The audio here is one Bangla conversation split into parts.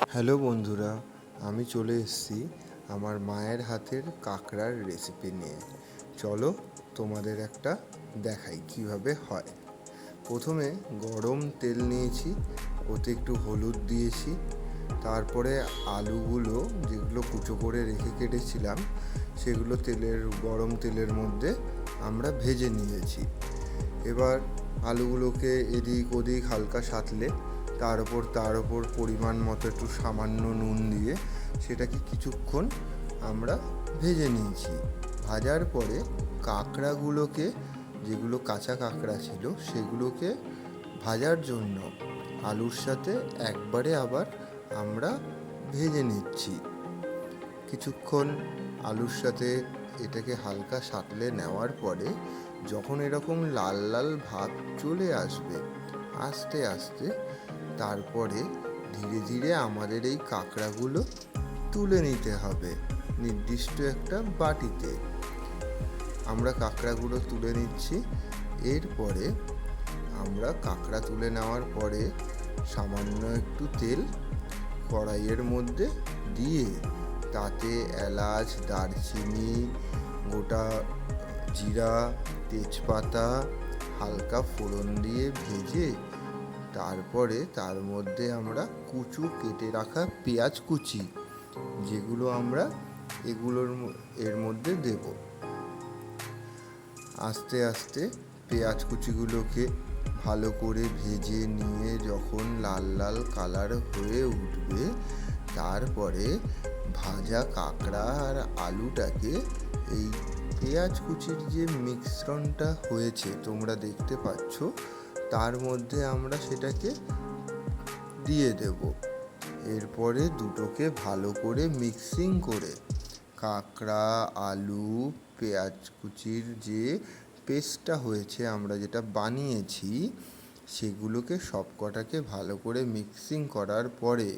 হ্যালো বন্ধুরা, আমি চলে এসেছি আমার মায়ের হাতের কাঁকড়ার রেসিপি নিয়ে। চলো তোমাদের একটা দেখাই কিভাবে হয়। প্রথমে গরম তেল নিয়েছি, ওতে একটু হলুদ দিয়েছি, তারপরে আলুগুলো যেগুলো কুচো করে রেখে কেটেছিলাম সেগুলো গরম তেলের মধ্যে আমরা ভেজে নিয়েছি। এবার আলুগুলোকে এদিক ওদিক হালকা সাঁতলে তার ওপর পরিমাণ মতো একটু সামান্য নুন দিয়ে সেটাকে কিছুক্ষণ আমরা ভেজে নিয়েছি। ভাজার পরে কাঁকড়াগুলোকে, যেগুলো কাঁচা কাঁকড়া ছিল সেগুলোকে ভাজার জন্য আলুর সাথে একবারে আবার আমরা ভেজে নিচ্ছি। কিছুক্ষণ আলুর সাথে এটাকে হালকা সাঁতলে নেওয়ার পরে যখন এরকম লাল লাল ভাব চলে আসবে আস্তে আস্তে, তারপরে ধীরে ধীরে আমাদের এই কাঁকড়াগুলো তুলে নিতে হবে নির্দিষ্ট একটা বাটিতে। আমরা কাঁকড়াগুলো তুলে নিচ্ছি। এরপরে আমরা কাঁকড়া তুলে নেওয়ার পরে সামান্য একটু তেল কড়াইয়ের মধ্যে দিয়ে তাতে এলাচ, দারচিনি, গোটা জিরা, তেজপাতা হালকা ফোড়ন দিয়ে ভেজে তারপরে তার মধ্যে আমরা কেটে রাখা পেঁয়াজ কুচি, যেগুলো আমরা এর মধ্যে দেব। আস্তে আস্তে পেঁয়াজ কুচিগুলোকে ভালো করে ভেজে নিয়ে যখন লাল লাল কালার হয়ে উঠবে, তারপরে ভাজা কাঁকড়া আর আলুটাকে এই পেঁয়াজ কুচির যে মিশ্রণটা হয়েছে তোমরা দেখতে পাচ্ছ, তার মধ্যে আমরা সেটাকে দিয়ে দেব। এরপরে দুটোকে ভালো করে মিক্সিং করে কাঁকড়া, আলু, পেঁয়াজ কুচির যে পেস্টটা হয়েছে, আমরা যেটা বানিয়েছি, সেগুলোকে সবকটাকে ভালো করে মিক্সিং করার পরে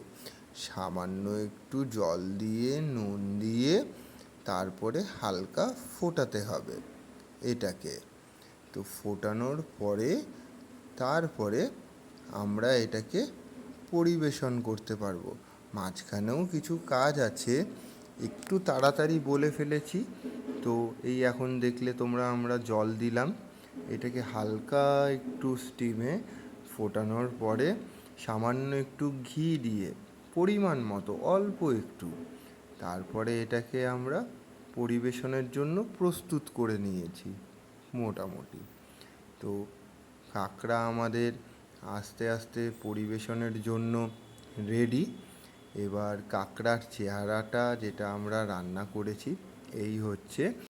সামান্য একটু জল দিয়ে নুন দিয়ে তারপরে হালকা ফোটাতে হবে এটাকে। তো ফোটানোর পরে তারপরে আমরা এটাকে পরিবেশন করতে পারবো। মাঝখানেও কিছু কাজ আছে, একটু তাড়াতাড়ি বলে ফেলেছি। তো এই এখন দেখলে তোমরা আমরা জল দিলাম, এটাকে হালকা একটু স্টিমে ফোটানোর পরে সামান্য একটু ঘি দিয়ে পরিমাণ মতো অল্প একটু, তারপরে এটাকে আমরা পরিবেশনের জন্য প্রস্তুত করে নিয়েছি মোটামুটি। তো কাঁকড়া আমাদের আস্তে আস্তে পরিবেশনের জন্য রেডি। এবার কাঁকড়ার চেহারাটা যেটা আমরা রান্না করেছি এই হচ্ছে।